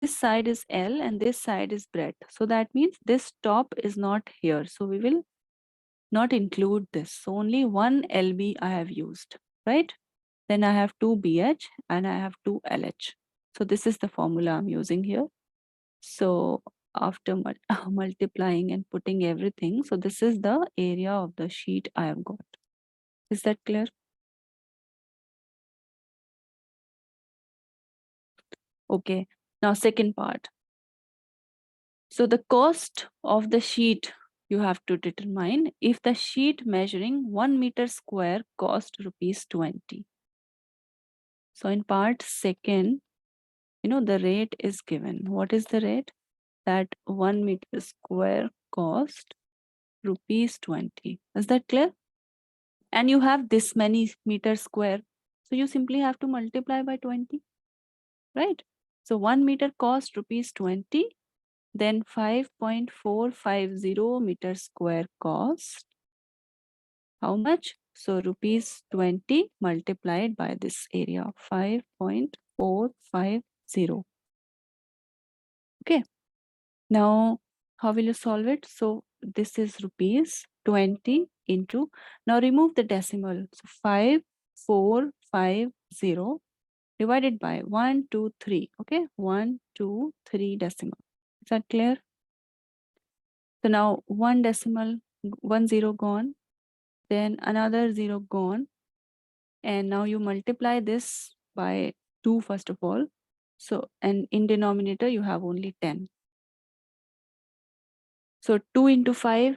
this side is L and this side is breadth. So that means this top is not here. So we will not include this. So only one LB I have used, right? Then I have 2 BH and I have 2 LH. So this is the formula I'm using here. So after multiplying and putting everything, so this is the area of the sheet I have got. Is that clear? Okay. Now second part. So the cost of the sheet you have to determine if the sheet measuring 1 meter square cost rupees 20. So in part second, the rate is given. What is the rate? That 1 meter square cost rupees 20. Is that clear? And you have this many meter square. So you simply have to multiply by 20, right? So 1 meter cost rupees 20, then 5.450 meter square cost. How much? So rupees 20 multiplied by this area, 5.450. Okay. Now, how will you solve it? So this is rupees 20 into, now remove the decimal. So 5450 divided by 1, 2, 3. Okay, 1, 2, 3 decimal. Is that clear? So now 1 decimal, 1 0 gone, then another 0 gone. And now you multiply this by 2 first of all. So, and in denominator you have only 10. So 2 into 5,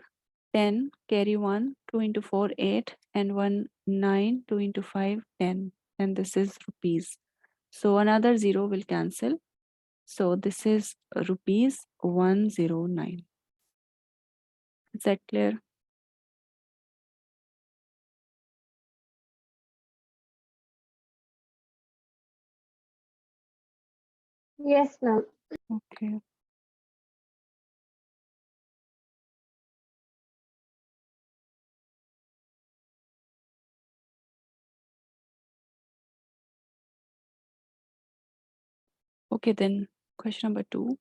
10, carry 1, 2 into 4, 8, and 1, 9, 2 into 5, 10. And this is rupees. So another 0 will cancel. So this is rupees 109. Is that clear? Yes, ma'am. Okay. Okay, then question number 2.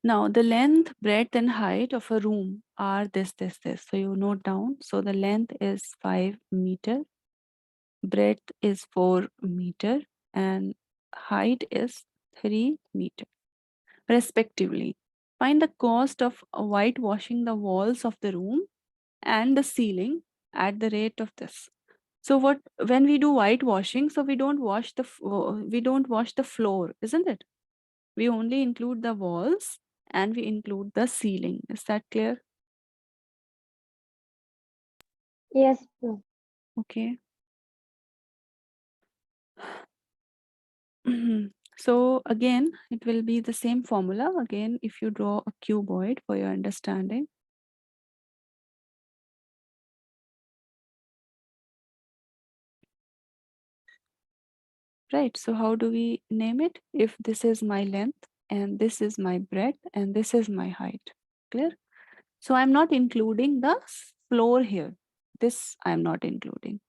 Now the length, breadth, and height of a room are this. So you note down. So the length is 5 meter, breadth is 4 meter, and height is 3 meter, respectively. Find the cost of whitewashing the walls of the room and the ceiling at the rate of this. So when we do whitewashing, so we don't wash the floor, isn't it? We only include the walls and we include the ceiling. Is that clear? Yes, ma'am. Okay. So again, it will be the same formula. Again, if you draw a cuboid for your understanding. Right. So how do we name it? If this is my length and this is my breadth and this is my height. Clear? So I'm not including the floor here. This I'm not including.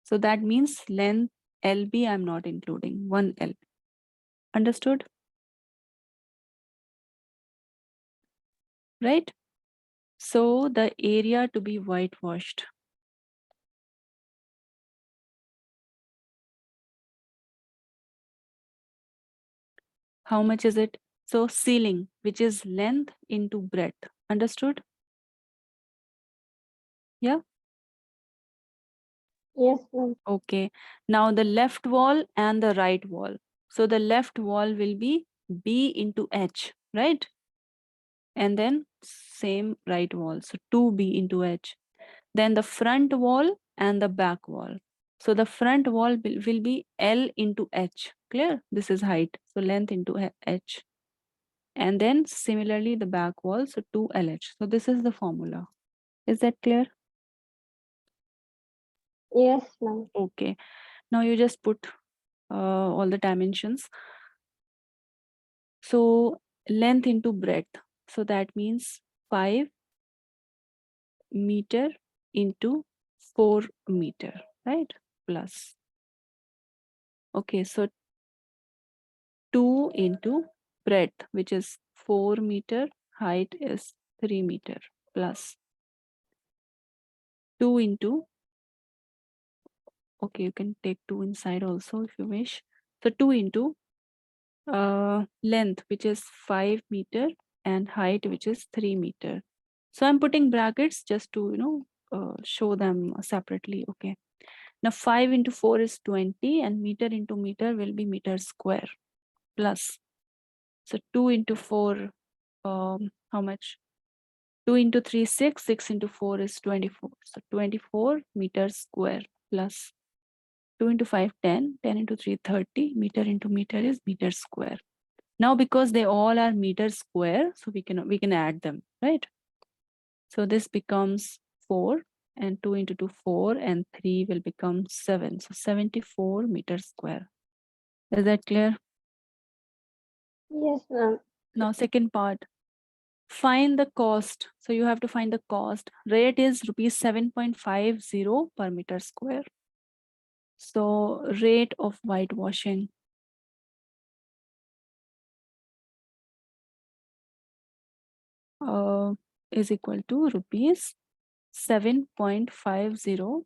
So that means length LB I'm not including. 1 L. Understood? Right? So the area to be whitewashed. How much is it? So ceiling, which is length into breadth. Understood? Yeah? Yes, ma'am. Okay. Now the left wall and the right wall. So the left wall will be B into H, right? And then same right wall. So 2B into H. Then the front wall and the back wall. So the front wall will be L into H. Clear? This is height. So length into H. And then similarly the back wall, so 2LH. So this is the formula. Is that clear? Yes, ma'am. Okay. Now you just put all the dimensions. So length into breadth. So that means 5 meter into 4 meter, right? Plus. Okay, so 2 into breadth, which is 4 meter, height is 3 meter, plus 2 into, okay, you can take 2 inside also if you wish. So 2 into length, which is 5 meter, and height, which is 3 meter. So I'm putting brackets just to, show them separately. Okay. Now 5 into 4 is 20, and meter into meter will be meter square, plus. So 2 into 4, how much? 2 into 3, 6. 6 into 4 is 24. So 24 meters square, plus 2 into 5, 10. 10 into 3, 30. Meter into meter is meter square. Now, because they all are meter square, so we can add them, right? So this becomes 4, and 2 into 2, 4, and 3 will become 7. So 74 meters square. Is that clear? Yes, ma'am. Now, second part. Find the cost. So you have to find the cost. Rate is rupees 7.50 per meter square. So rate of whitewashing. Is equal to rupees 7.50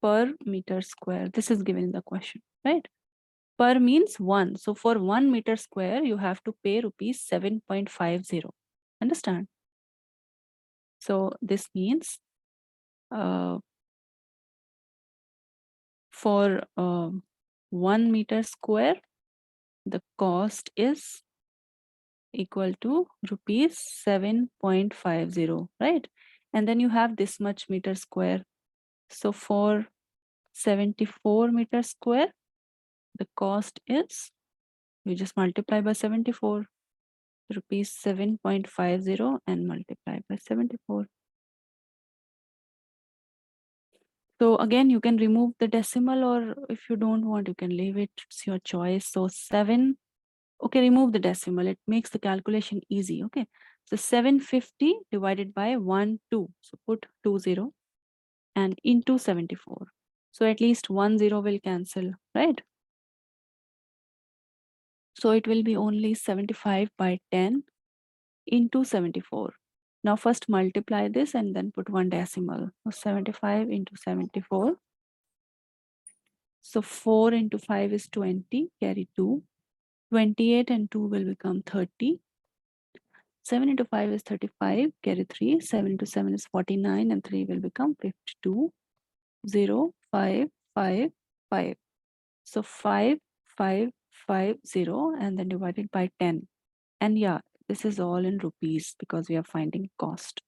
per meter square. This is given in the question, right? Per means 1. So for 1 meter square, you have to pay rupees 7.50. Understand? So this means for 1 meter square, the cost is equal to rupees 7.50, right? And then you have this much meter square. So for 74 meter square, the cost is, you just multiply by 74, rupees 7.50, and multiply by 74. So again, you can remove the decimal, or if you don't want, you can leave it. It's your choice. So 7, okay, remove the decimal. It makes the calculation easy. Okay. So 750 divided by 1, 2. So put 20 and into 74. So at least 1 0 will cancel, right? So it will be only 75 by 10 into 74. Now first multiply this and then put 1 decimal. So 75 into 74. So 4 into 5 is 20, carry 2. 28 and 2 will become 30. 7 into 5 is 35, carry 3. 7 into 7 is 49, and 3 will become 52. 0, 5, 5, 5. So 5, 5, 5, 0, and then divided by 10. And yeah, this is all in rupees because we are finding cost.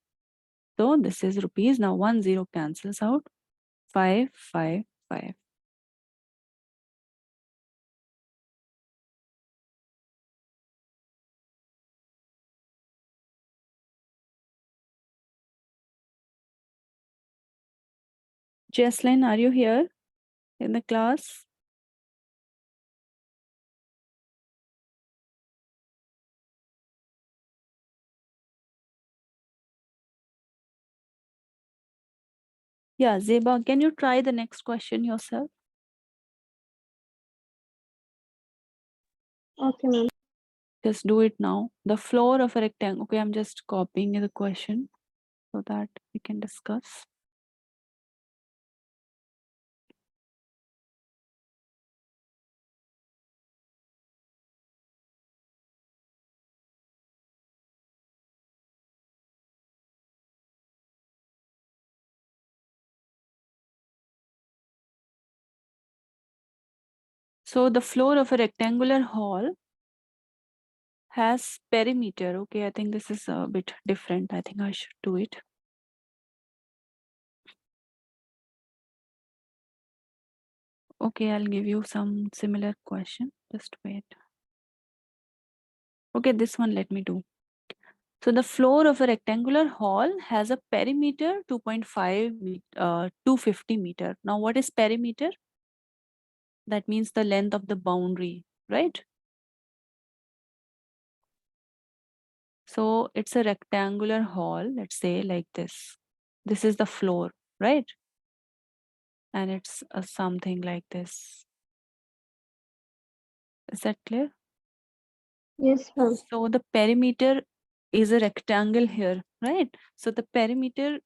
So this is rupees. Now 1 0 cancels out. 5, 5, 5. Jesslyn, are you here in the class? Yeah, Zeba, can you try the next question yourself? Okay, ma'am. Just do it now. The floor of a rectangle. Okay, I'm just copying the question so that we can discuss. So the floor of a rectangular hall has perimeter. Okay, I think this is a bit different. I think I should do it. Okay, I'll give you some similar question. Just wait. Okay, this one let me do. So the floor of a rectangular hall has a perimeter 250 meter. Now what is perimeter? That means the length of the boundary, right? So it's a rectangular hall, let's say like this. This is the floor, right? And it's something like this. Is that clear? Yes, ma'am. So the perimeter is a rectangle here, right? So the perimeter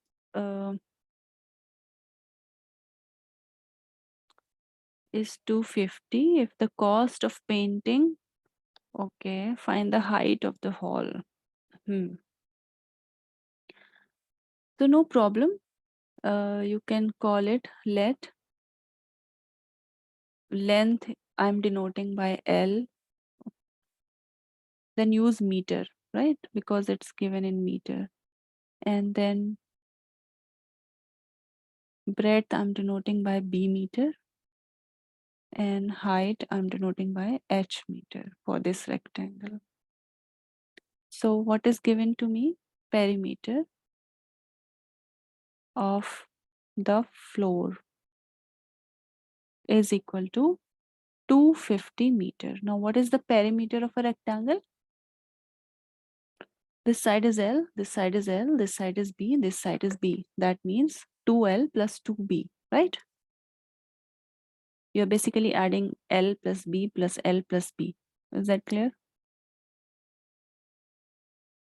is 250. If the cost of painting, okay, find the height of the hall. So no problem. You can call it let. Length I'm denoting by L. Then use meter, right? Because it's given in meter. And then breadth I'm denoting by B meter. And height I'm denoting by H meter for this rectangle. So what is given to me? Perimeter of the floor is equal to 250 meter. Now what is the perimeter of a rectangle? This side is L, this side is L, this side is B, this side is B. That means 2L plus 2B, right? You're basically adding L plus B plus L plus B. Is that clear?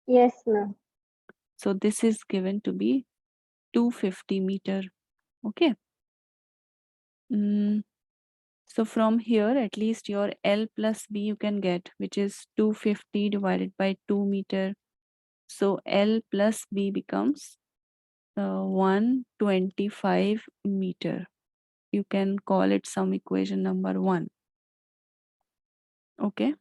Yes, ma'am. So this is given to be 250 meter. Okay. So from here, at least your L plus B you can get, which is 250 divided by 2 meter. So L plus B becomes 125 meter. You can call it some equation number 1. Okay.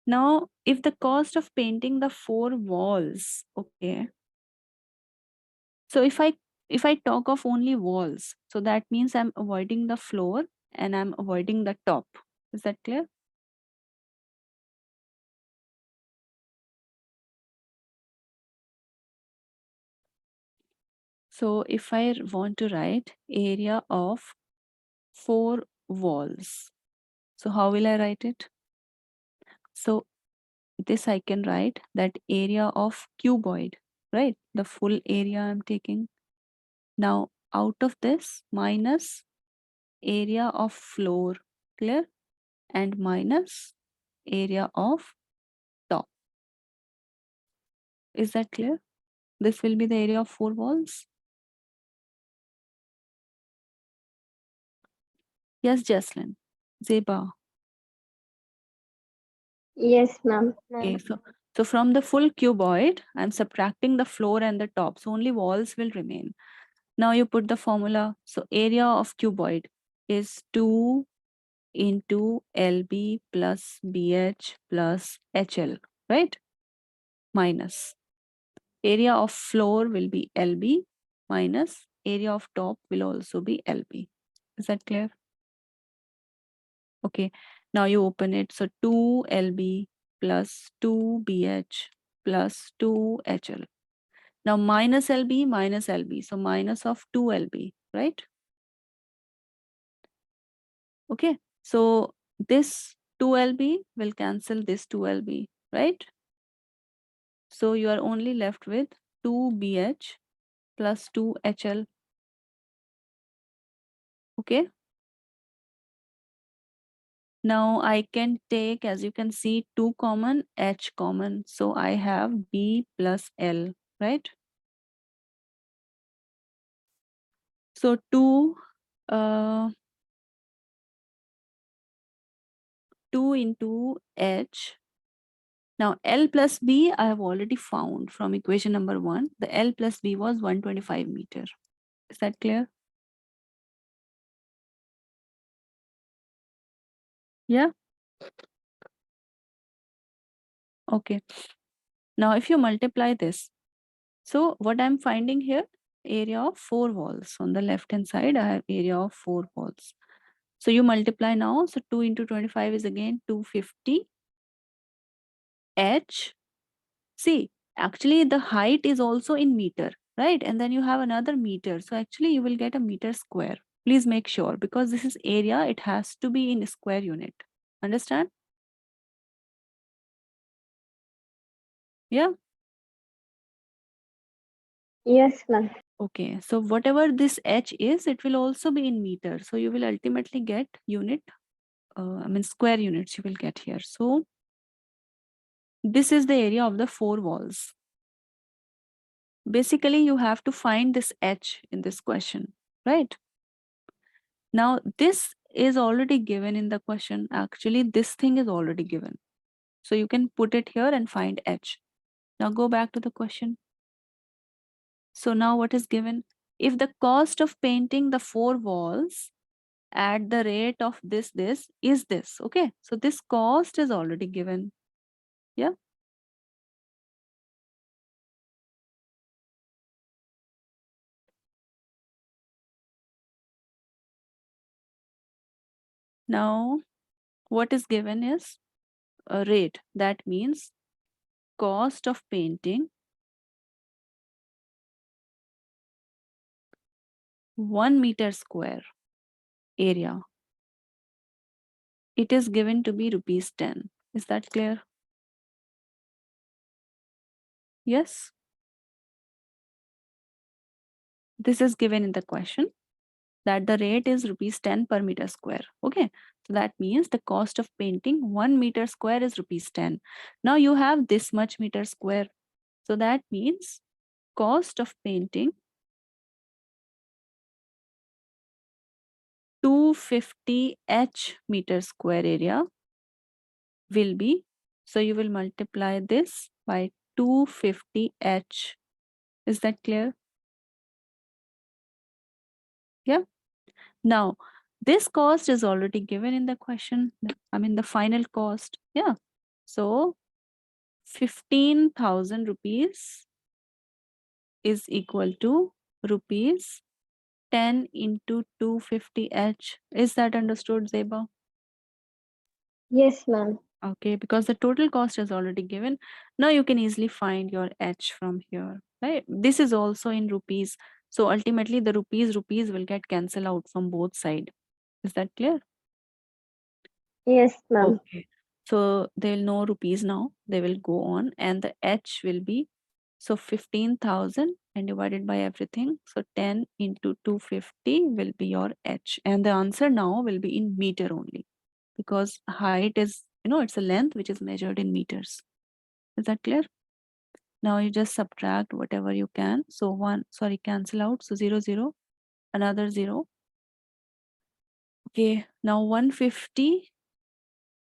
Now, if the cost of painting the 4 walls, okay. So if I talk of only walls, so that means I'm avoiding the floor and I'm avoiding the top. Is that clear? So if I want to write area of 4 walls, so how will I write it? So this I can write that area of cuboid, right? The full area I'm taking. Now out of this minus area of floor, clear? And minus area of top. Is that clear? This will be the area of 4 walls. Yes, Jaslyn. Zeba. Yes, ma'am. Okay, so from the full cuboid, I'm subtracting the floor and the top. So only walls will remain. Now you put the formula. So area of cuboid is 2 into LB plus BH plus HL, right? Minus. Area of floor will be LB minus area of top will also be LB. Is that clear? Okay. Now you open it. So 2LB plus 2BH plus 2HL. Now minus LB minus LB. So minus of 2LB, right? Okay. So this 2LB will cancel this 2LB, right? So you are only left with 2BH plus 2HL. Okay. Now I can take, as you can see, 2 common, H common. So I have B plus L, right? So 2 into H. Now L plus B I have already found from equation number 1. The L plus B was 125 meter. Is that clear? Yeah. Okay. Now if you multiply this, so what I'm finding here, area of 4 walls. On the left hand side, I have area of 4 walls. So you multiply now. So 2 into 25 is again 250 h. See, actually the height is also in meter, right? And then you have another meter. So actually you will get a meter square. Please make sure, because this is area, it has to be in square unit. Understand? Yeah. Yes, ma'am. Okay. So whatever this h is, it will also be in meter. So you will ultimately get unit, square units you will get here. So this is the area of the 4 walls. Basically, you have to find this h in this question, right? Now, this is already given in the question. Actually, this thing is already given. So you can put it here and find h. Now go back to the question. So now what is given? If the cost of painting the 4 walls at the rate of this is this. Okay. So this cost is already given. Yeah. Now what is given is a rate. That means cost of painting 1 meter square area. It is given to be rupees 10. Is that clear? Yes. This is given in the question that the rate is rupees 10 per meter square. Okay. So that means the cost of painting 1 meter square is rupees 10. Now you have this much meter square. So that means cost of painting 250 h meter square area will be, so you will multiply this by 250 h. Is that clear? Yeah. Now, this cost is already given in the question. The final cost. Yeah. So 15,000 rupees is equal to rupees 10 into 250h. Is that understood, Zeba? Yes, ma'am. Okay, because the total cost is already given. Now you can easily find your h from here, right? This is also in rupees. So ultimately the rupees will get cancelled out from both sides. Is that clear? Yes, ma'am. Okay. So they'll know rupees now. They will go on and the h will be, so 15,000 and divided by everything. So 10 into 250 will be your h. And the answer now will be in meter only, because height is, it's a length which is measured in meters. Is that clear? Now you just subtract whatever you can. So cancel out. So 0, 0, another 0. Okay, now 150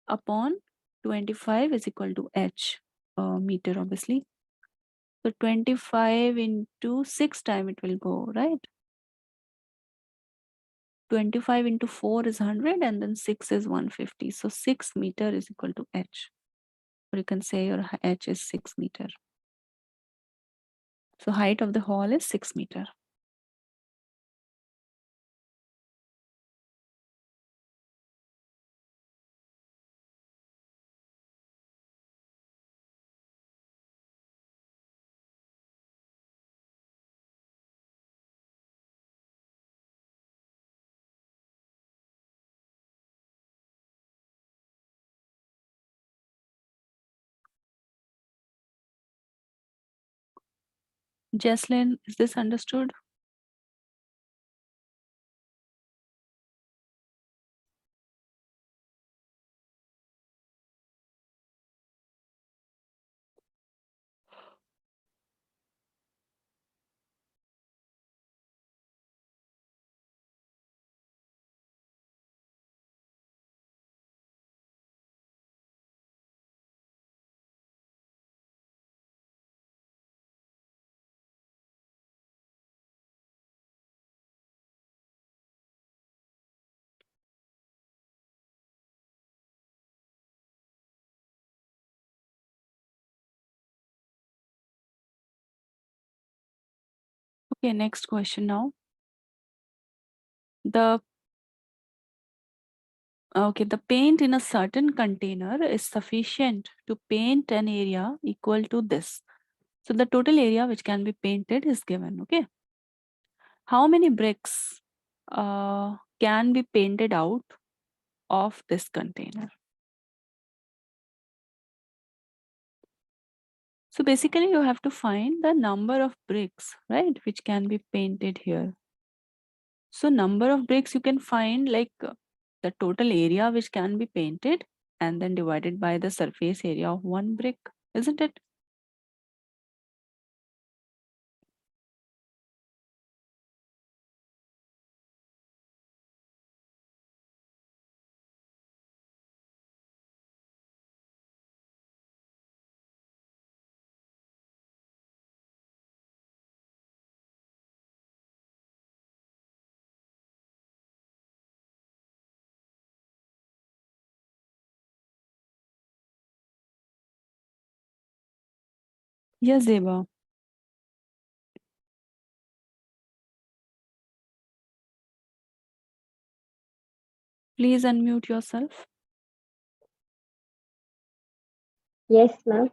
upon 25 is equal to h, meter obviously. So 25 into 6 time it will go, right? 25 into 4 is 100 and then 6 is 150. So 6 meter is equal to h. Or you can say your h is 6 meter. So height of the hall is 6 meter. Jesslyn, is this understood? Okay, next question now. The paint in a certain container is sufficient to paint an area equal to this. So the total area which can be painted is given. Okay. How many bricks can be painted out of this container? So basically you have to find the number of bricks, right, which can be painted here. So number of bricks you can find like the total area which can be painted and then divided by the surface area of one brick, isn't it? Yes, Deba. Please unmute yourself. Yes, ma'am.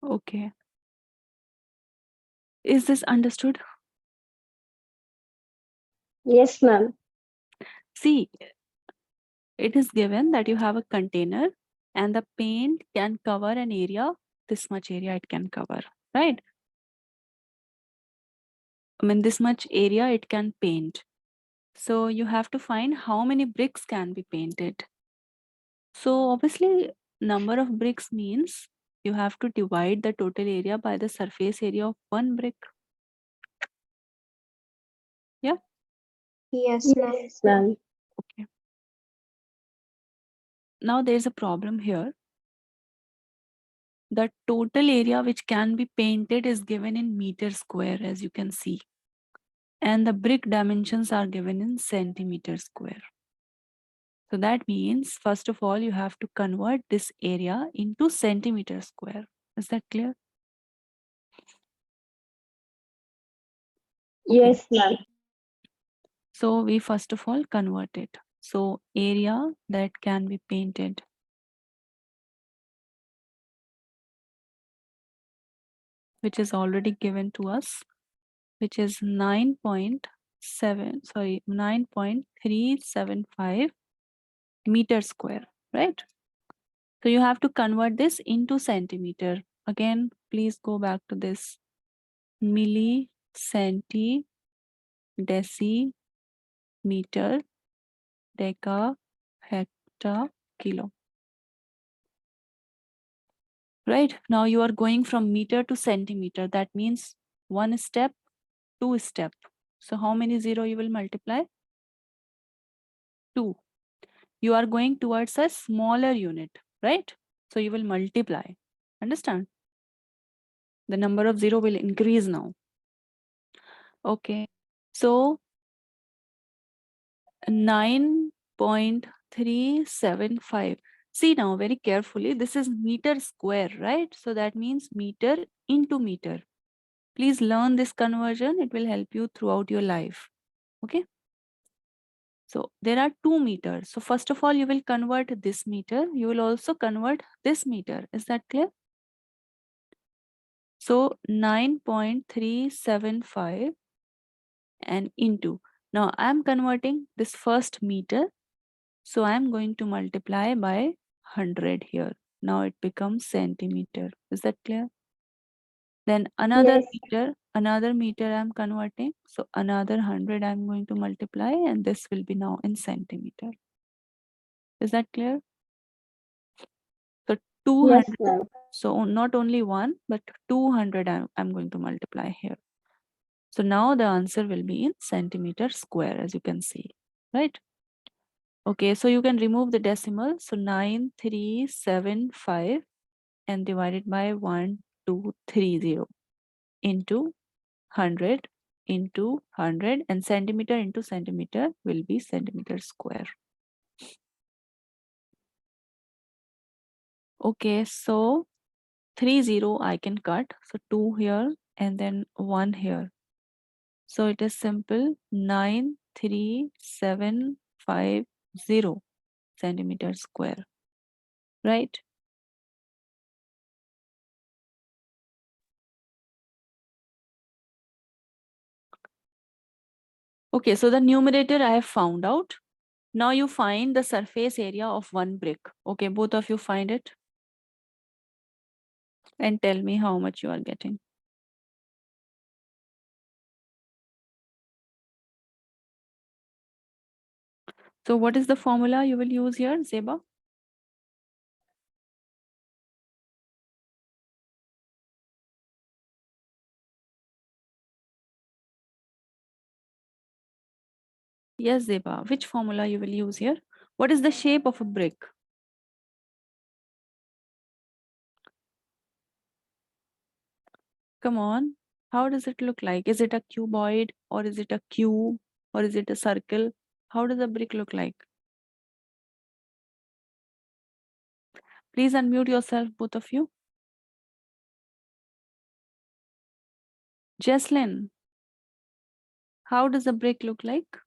Okay. Is this understood? Yes, ma'am. See, it is given that you have a container and the paint can cover an area, this much area it can cover, right? I mean, this much area it can paint. So you have to find how many bricks can be painted. So obviously, number of bricks means you have to divide the total area by the surface area of one brick. Yeah. Yes, ma'am. Yes, ma'am. Okay. Now there's a problem here. The total area which can be painted is given in meter square, as you can see. And the brick dimensions are given in centimeter square. So that means, first of all, you have to convert this area into centimeter square. Is that clear? Okay. Yes, ma'am. So we first of all convert it. So area that can be painted. Which is already given to us, which is 9.375 meter square, right? So you have to convert this into centimeter. Again, please go back to this milli, centi, deci, meter, deca, hecta, kilo. Right? Now you are going from meter to centimeter. That means one step, two step. So how many zero you will multiply? 2. You are going towards a smaller unit, right? So you will multiply. Understand? The number of zero will increase now. Okay. So 9.375. See now very carefully. This is meter square, right? So that means meter into meter. Please learn this conversion. It will help you throughout your life. Okay. So there are 2 meters. So first of all, you will convert this meter. You will also convert this meter. Is that clear? So 9.375 and into. Now I'm converting this first meter. So I'm going to multiply by 100 here. Now it becomes centimeter. Is that clear? Then Yes. another meter I'm converting. So another 100 I'm going to multiply and this will be now in centimeter. Is that clear? So 200. Yes, ma'am. So not only one, but 200 I'm going to multiply here. So now the answer will be in centimeter square, as you can see, right? Okay, so you can remove the decimal. So 9375 and divided by 1230 into 100 into 100 and centimeter into centimeter will be centimeter square. Okay, so 30 I can cut. So 2 here and then 1 here. So it is simple 93750 centimeters square, right? Okay, so the numerator I have found out. Now you find the surface area of one brick. Okay, both of you find it and tell me how much you are getting. So what is the formula you will use here, Zeba? Yes, Zeba. Which formula you will use here? What is the shape of a brick? Come on. How does it look like? Is it a cuboid or is it a cube or is it a circle? How does a brick look like? Please unmute yourself, both of you. Jesslyn, how does a brick look like?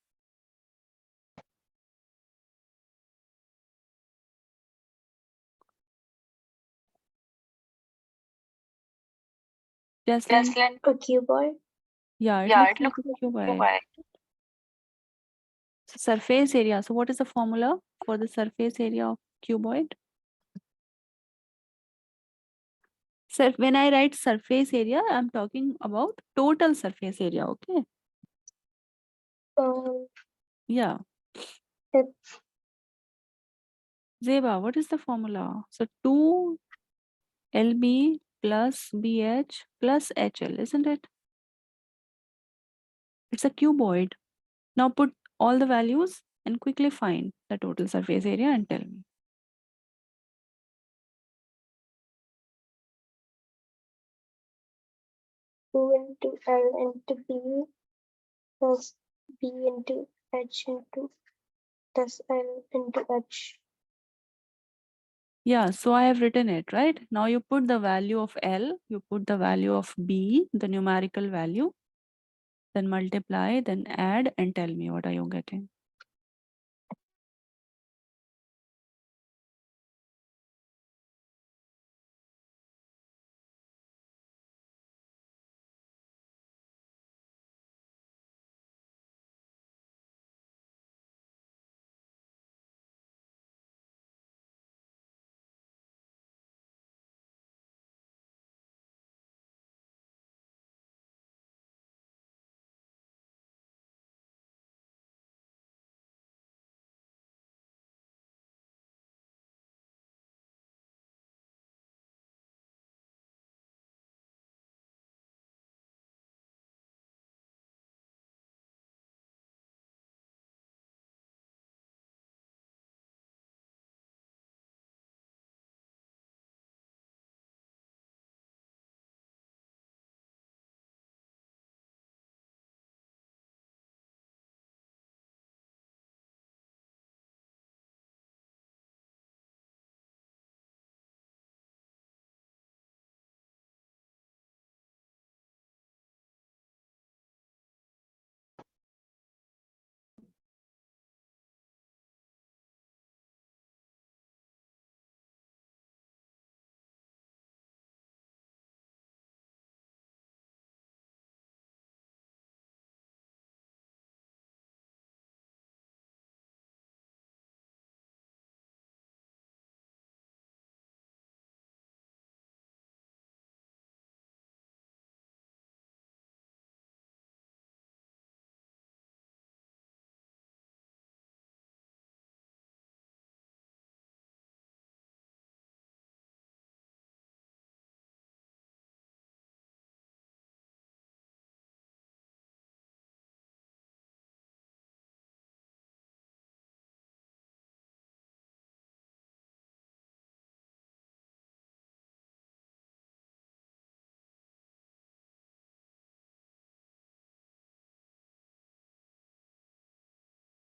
Jesslyn? A cuboid. Yeah, it looks like a cuboid. So surface area. So what is the formula for the surface area of cuboid? So when I write surface area, I'm talking about total surface area, okay? Yeah. It's Zeba, what is the formula? So 2LB plus BH plus HL, isn't it? It's a cuboid. Now put all the values and quickly find the total surface area and tell me. 2 into L into B plus B into H into plus L into H. Yeah, so I have written it, right? Now you put the value of L, you put the value of B, the numerical value, then multiply, then add and tell me what are you getting.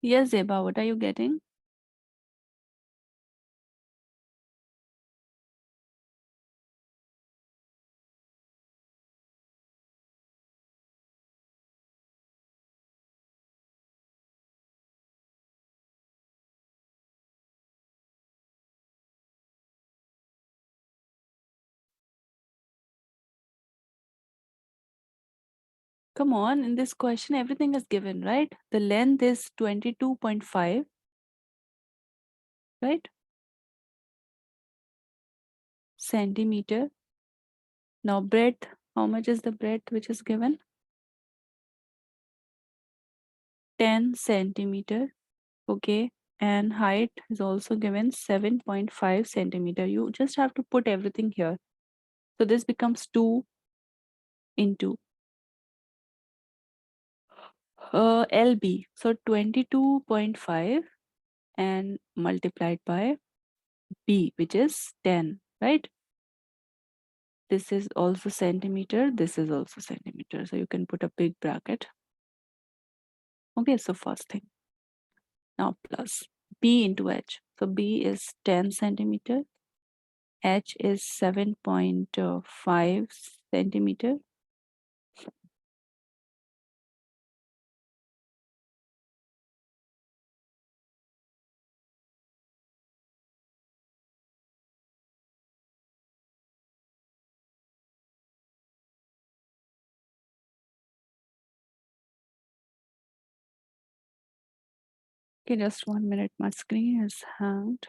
Yes, Zeba, what are you getting? Come on, in this question, everything is given, right? The length is 22.5, right? Centimeter. Now breadth, how much is the breadth which is given? 10 centimeter. Okay. And height is also given 7.5 centimeter. You just have to put everything here. So this becomes 2 into LB. So 22.5 and multiplied by B, which is 10, right? This is also centimeter. This is also centimeter. So you can put a big bracket. Okay, so first thing. Now plus B into H. So B is 10 centimeter. H is 7.5 centimeter. Okay, just 1 minute. My screen is hanged.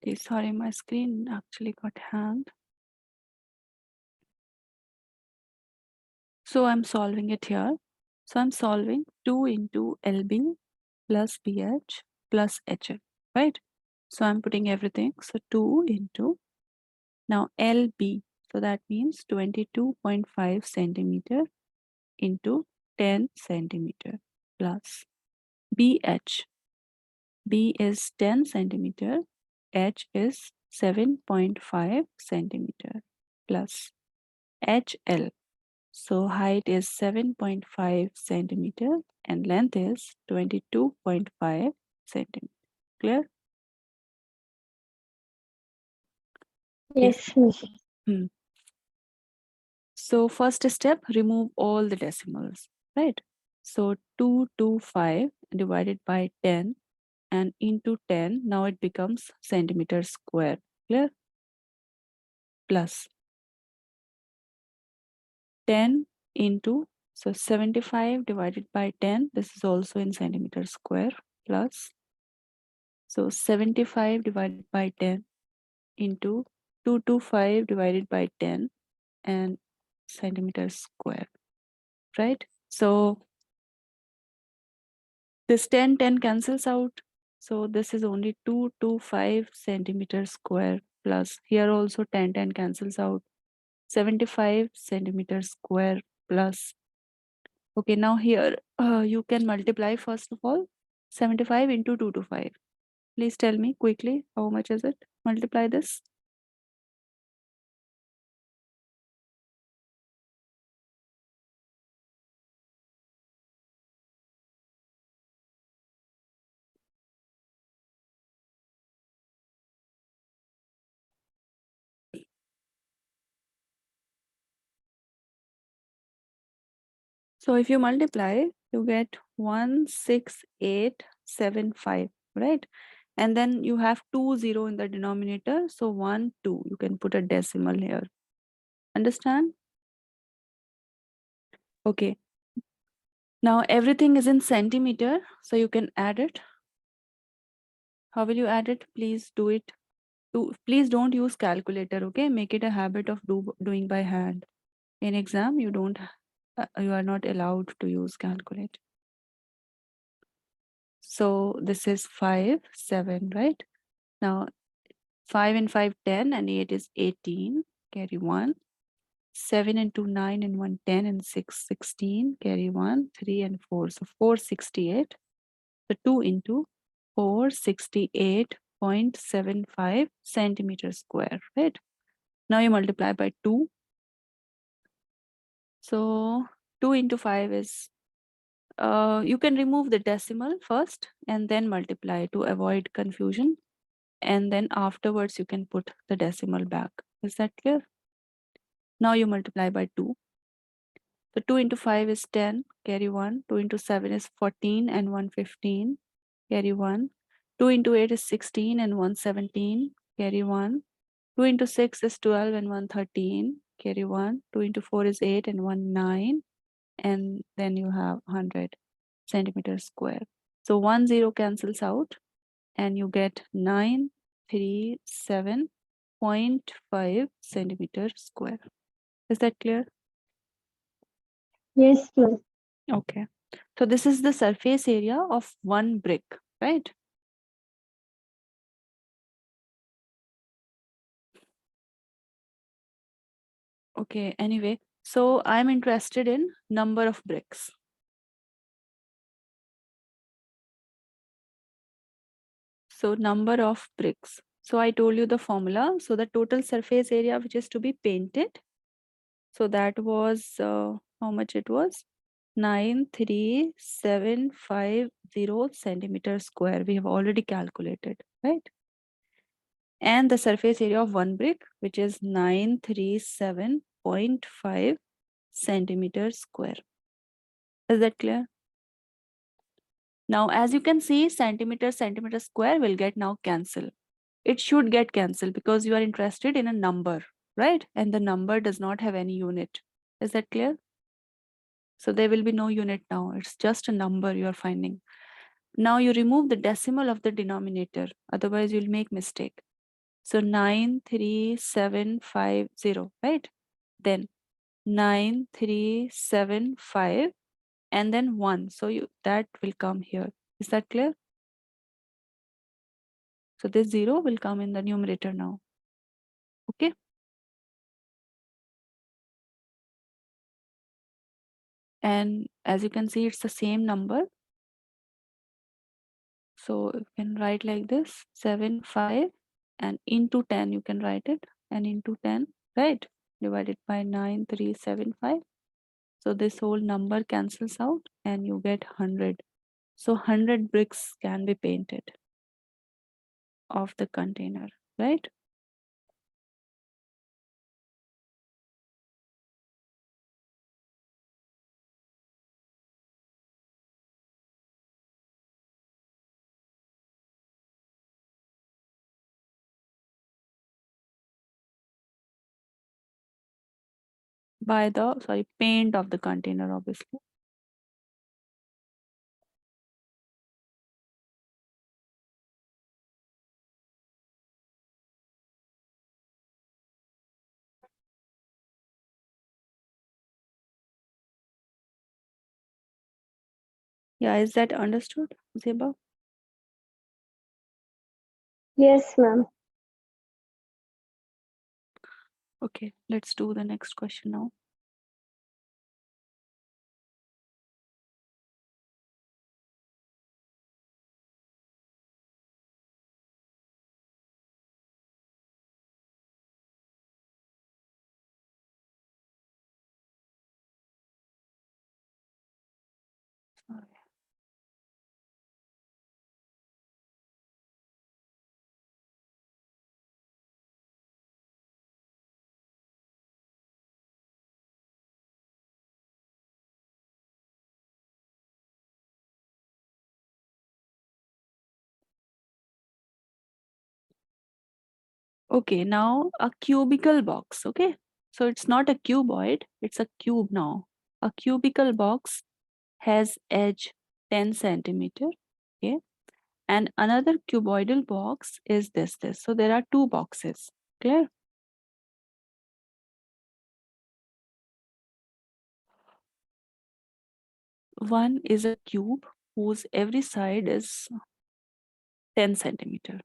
Okay, sorry, my screen actually got hanged. So I'm solving it here. So I'm solving 2 into LB plus BH plus HF, right? So I'm putting everything. So 2 into now LB. So that means 22.5 centimeter into 10 centimeter plus BH. B is 10 centimeter. H is 7.5 centimeter plus HL. So height is 7.5 centimeter and length is 22.5 centimeter. Clear? Yes. Yes, Miss. So first step, remove all the decimals, right? So 225 divided by 10 and into 10, now it becomes centimeter square. Clear? Plus 10 into, so 75 divided by 10, this is also in centimeter square, plus, so 75 divided by 10 into 225 divided by 10 and centimeter square, right? So this 10 cancels out. So this is only 225 centimeter square plus here also 10 cancels out. 75 centimeter square plus. Okay, now here you can multiply first of all 75 into 225. Please tell me quickly how much is it? Multiply this. So if you multiply, you get 16875, right? And then you have 20 in the denominator. So 1, 2, you can put a decimal here. Understand? Okay. Now everything is in centimeter. So you can add it. How will you add it? Please do it. Please don't use calculator. Okay. Make it a habit of doing by hand. In exam, you are not allowed to use calculator. So this is 5, 7, right? Now 5 and 5, 10 and 8 is 18. Carry 1. 7 and 2, 9 and 1, 10 and 6, 16. Carry 1, 3 and 4. So 468. So 2 into 468.75 centimeters square, right? Now you multiply by 2. So 2 into 5 is, you can remove the decimal first and then multiply to avoid confusion. And then afterwards you can put the decimal back. Is that clear? Now you multiply by 2. So 2 into 5 is 10, carry 1. 2 into 7 is 14 and 1, 15, carry 1. 2 into 8 is 16 and 1, 17, carry 1. 2 into 6 is 12 and 1, 13, carry 1. 2 into 4 is 8 and 1, 9. And then you have 100 centimeters square. So 1 0 cancels out and you get 937.5 centimeters square. Is that clear? Yes, ma'am. Okay. So this is the surface area of one brick, right? Okay, anyway, so I'm interested in number of bricks. So number of bricks. So I told you the formula. So the total surface area which is to be painted. So that was, how much it was? 93750 centimeters square. We have already calculated, right? And the surface area of one brick, which is 937.5 centimeters square. Is that clear? Now, as you can see, centimeter square will get now cancel. It should get cancelled because you are interested in a number, right? And the number does not have any unit. Is that clear? So there will be no unit now. It's just a number you are finding. Now you remove the decimal of the denominator. Otherwise, you'll make mistake. So 93750, right? Then 9375 and then 1. So that will come here. Is that clear? So this 0 will come in the numerator now. Okay. And as you can see, it's the same number. So you can write like this, 7, 5 and into 10 you can write it, and into 10, right? Divided by 9375. So this whole number cancels out and you get 100. So 100 bricks can be painted of the container, right? By the, paint of the container, obviously. Yeah, is that understood, Zeba? Yes, ma'am. Okay, let's do the next question now. Okay, now a cubical box. Okay, so it's not a cuboid, it's a cube now. A cubical box has edge 10 centimeter. Okay, and another cuboidal box is this. So there are two boxes. Clear? One is a cube whose every side is 10 centimeter.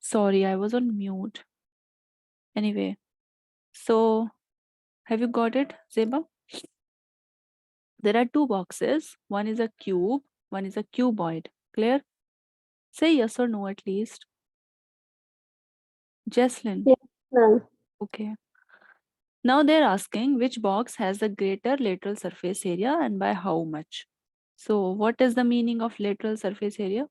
Sorry, I was on mute. Anyway, so have you got it, Zeba? There are two boxes. One is a cube, one is a cuboid. Clear? Say yes or no at least. Jesslyn. Yes, ma'am. Okay. Now they're asking which box has the greater lateral surface area and by how much. So what is the meaning of lateral surface area?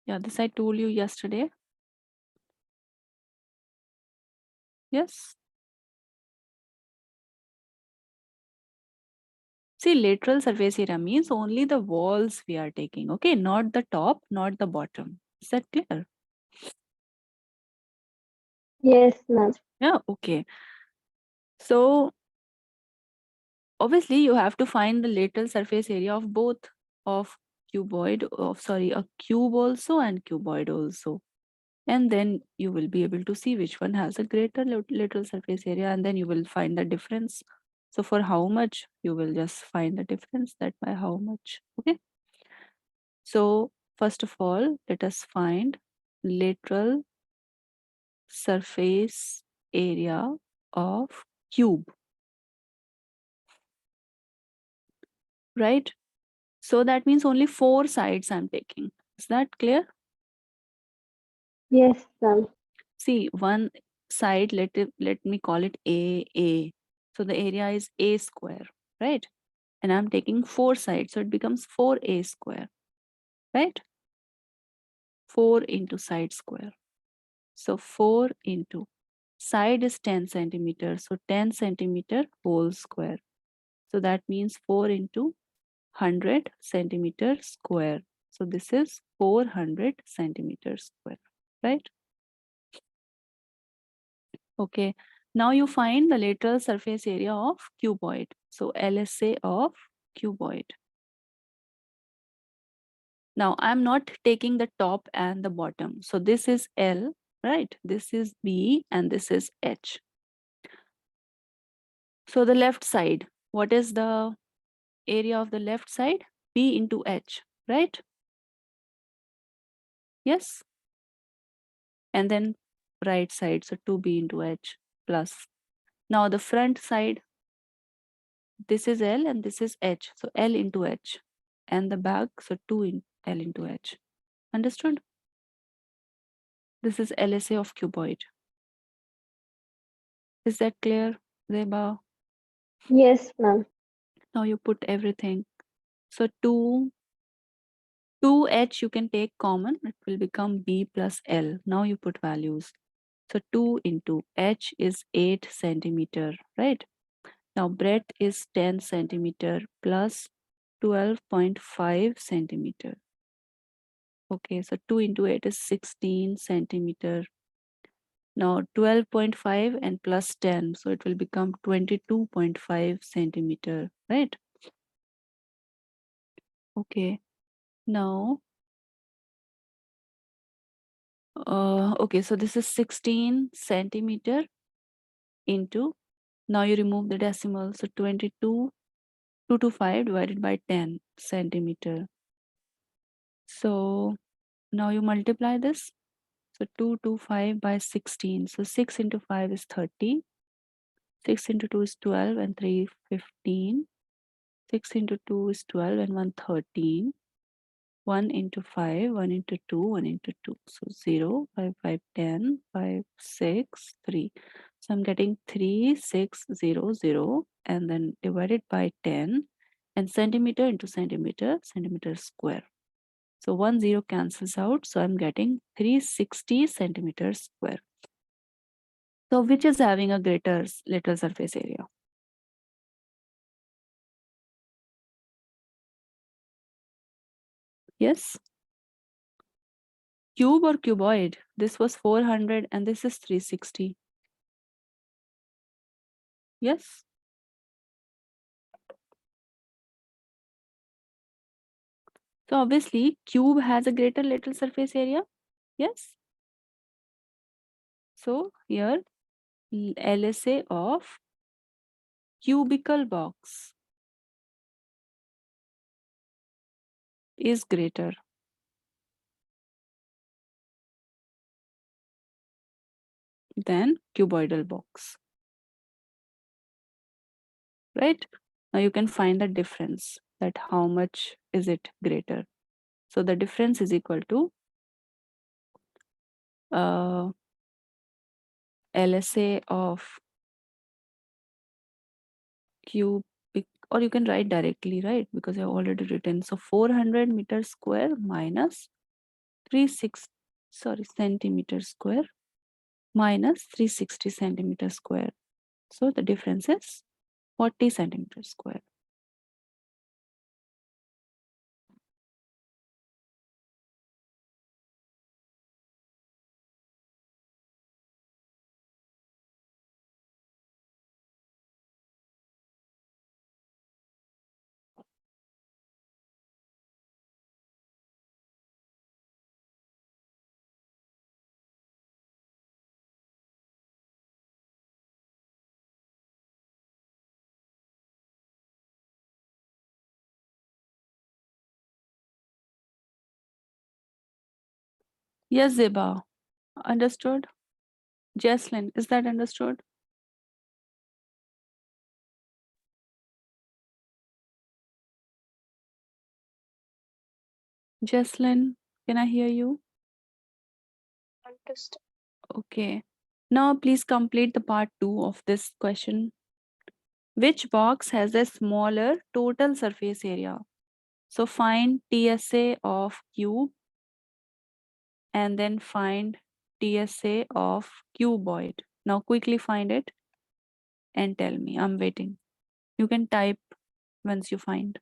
Yeah, this I told you yesterday. Yes. See, lateral surface area means only the walls we are taking. Okay, not the top, not the bottom. Is that clear? Yes, ma'am. Yeah, okay. So obviously you have to find the lateral surface area of both, of a cube also and cuboid also. And then you will be able to see which one has a greater lateral surface area, and then you will find the difference. So for how much, you will just find the difference, that by how much. Okay. So first of all, let us find lateral surface area of cube, right? So that means only four sides I'm taking. Is that clear? Yes, ma'am. See, one side, let me call it A. So the area is A square, right? And I'm taking four sides, so it becomes 4A square, right? 4 into side square. So 4 into side is 10 centimeters, so 10 centimeter whole square. So that means 4 into 100 centimeter square. So this is 400 centimeters square, right? Okay. Now you find the lateral surface area of cuboid. So LSA of cuboid. Now I'm not taking the top and the bottom. So this is L, right? This is B and this is H. So the left side, what is the area of the left side? B into H, right? Yes. And then right side, so 2B into H plus. Now the front side, this is L and this is H. So L into H. And the back, so 2 in L into H. Understood? This is LSA of cuboid. Is that clear, Zeba? Yes, ma'am. Now you put everything. So 2H you can take common. It will become B plus L. Now you put values. So 2 into H is 8 centimeter, right? Now breadth is 10 centimeter plus 12.5 centimeter. Okay, so 2 into 8 is 16 centimeter. Now 12.5 and plus 10, so it will become 22.5 centimeter, right? Okay, now, okay, so this is 16 centimeter into, now you remove the decimal, so 225 divided by 10 centimeter. So now you multiply this. So 225 by 16. So 6 into 5 is 30. 6 into 2 is 12 and 3 15. 6 into 2 is 12 and 1 13. 1 into 5, 1 into 2, 1 into 2. So 0, 5, 5, 10, 5, 6, 3. So I'm getting 3, 6, 0, 0 and then divided by 10 and centimeter into centimeter, centimeter square. So 1 0 cancels out. So I'm getting 360 centimeters square. So which is having a greater lateral surface area? Yes? Cube or cuboid? This was 400 and this is 360. Yes? So obviously cube has a greater lateral surface area. Yes? So here LSA of cubical box. is greater than cuboidal box. Right? Now you can find the difference, that how much is it greater. So the difference is equal to LSA of cubic, or you can write directly, right? Because I've already written. So 400 meters square minus 36, sorry, centimeters square minus 360 centimeters square. So the difference is 40 centimeters square. Yes, Zeba. Understood? Jaslyn, is that understood? Jaslyn, can I hear you? Understood. Okay. Now please complete the part 2 of this question. Which box has a smaller total surface area? So find TSA of cube and then find TSA of cuboid. Now quickly find it and tell me. I'm waiting. You can type once you find.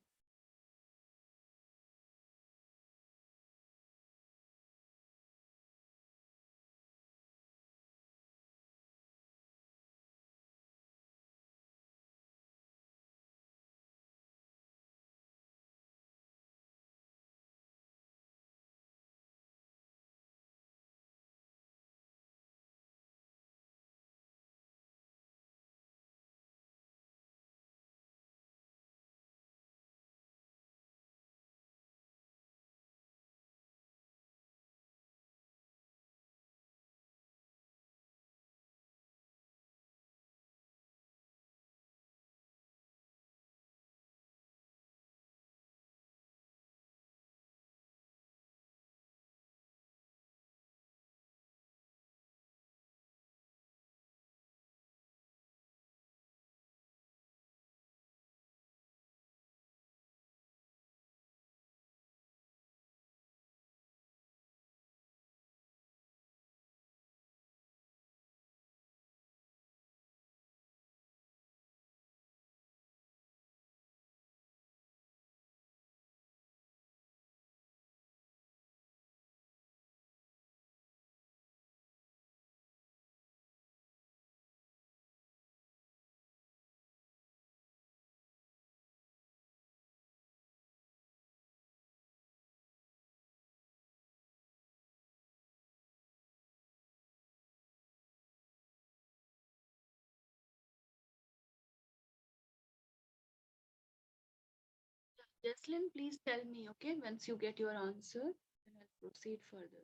Jesslyn, please tell me, okay, once you get your answer, then I'll proceed further.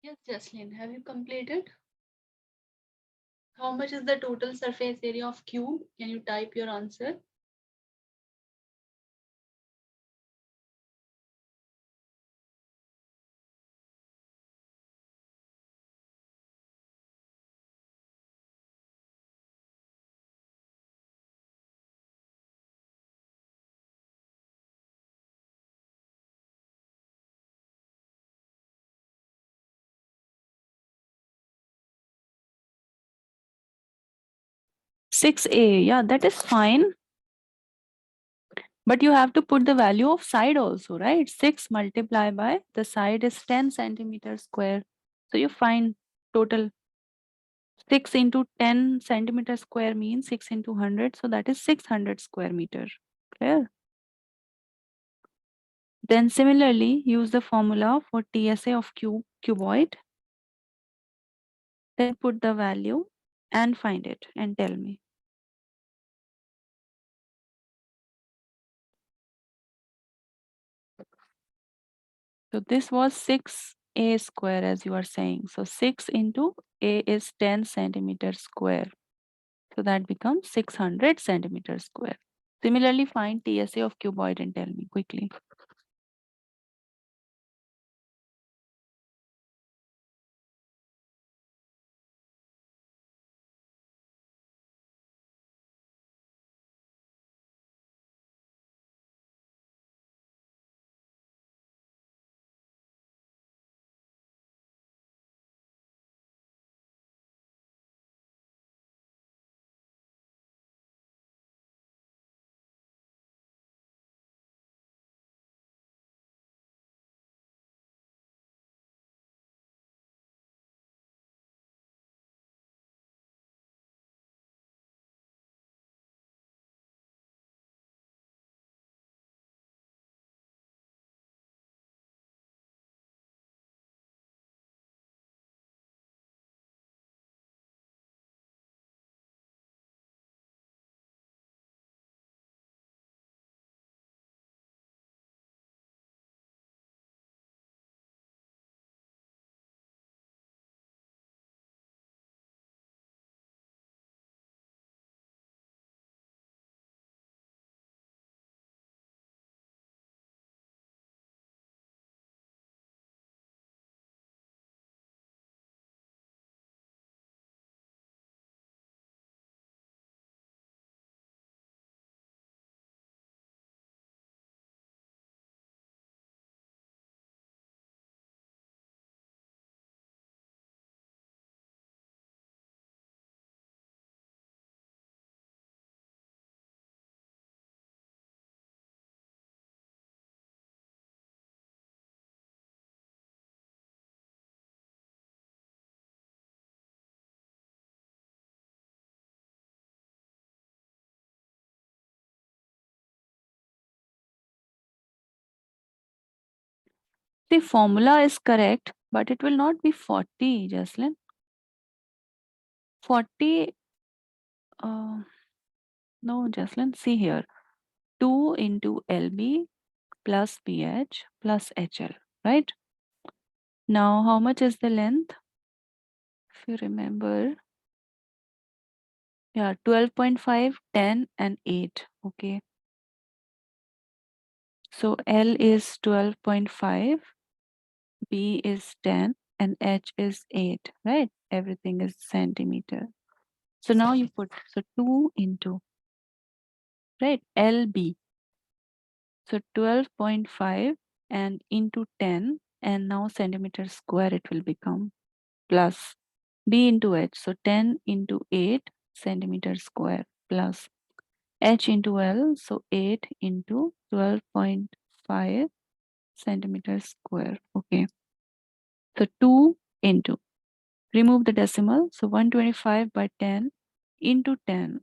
Yes, Jaslyn, have you completed? How much is the total surface area of cube? Can you type your answer? Six A, yeah, that is fine. But you have to put the value of side also, right? 6 multiplied by the side is 10 centimeters square. So you find total 6 into 10 centimeter square means 6 into 100. So that is 600 square meter. Clear? Then similarly, use the formula for TSA of cuboid. Then put the value and find it and tell me. So this was 6A square as you are saying. So 6 into A is 10 centimeters square. So that becomes 600 centimeters square. Similarly, find TSA of cuboid and tell me quickly. The formula is correct, but it will not be 40, Jocelyn. 40, no, Jocelyn, see here. 2 into LB plus BH plus HL, right? Now, how much is the length? If you remember, yeah, 12.5, 10, and 8. Okay. So L is 12.5, B is 10, and H is 8, right? Everything is centimeter. So now you put, so 2 into, right, LB. So 12.5 and into 10, and now centimeter square it will become, plus B into H. So 10 into 8 centimeter square plus H into L. So 8 into 12.5 centimeters square. Okay. So 2 into, remove the decimal. So 125 by 10 into 10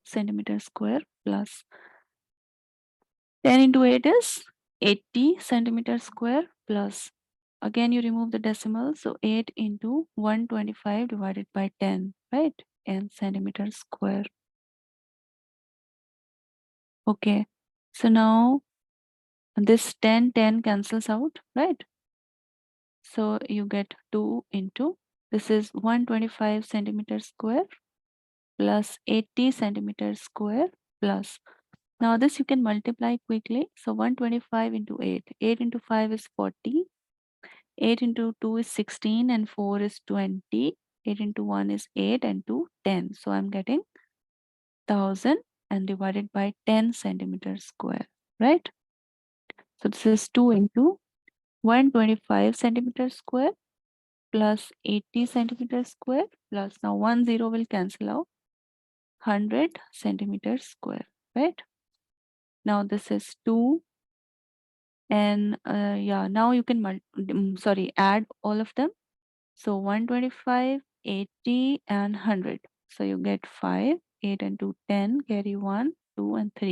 centimeters square plus 10 into 8 is 80 centimeters square plus, again you remove the decimal. So 8 into 125 divided by 10, right? 10 centimeters square. Okay. So now this 10 cancels out, right? So you get 2 into, this is 125 centimeters square plus 80 centimeters square plus. Now this you can multiply quickly. So 125 into 8. 8 into 5 is 40. 8 into 2 is 16 and 4 is 20. 8 into 1 is 8 and 2 10. So I'm getting 1000 and divided by 10 centimeters square, right? So this is 2 into 125 centimeters square plus 80 centimeters square plus, now 1 0 will cancel out, 100 centimeters square, right? Now this is 2 and yeah, now you can add all of them. So 125, 80 and 100. So you get 5, 8 and 2, 10, carry 1, 2 and 3.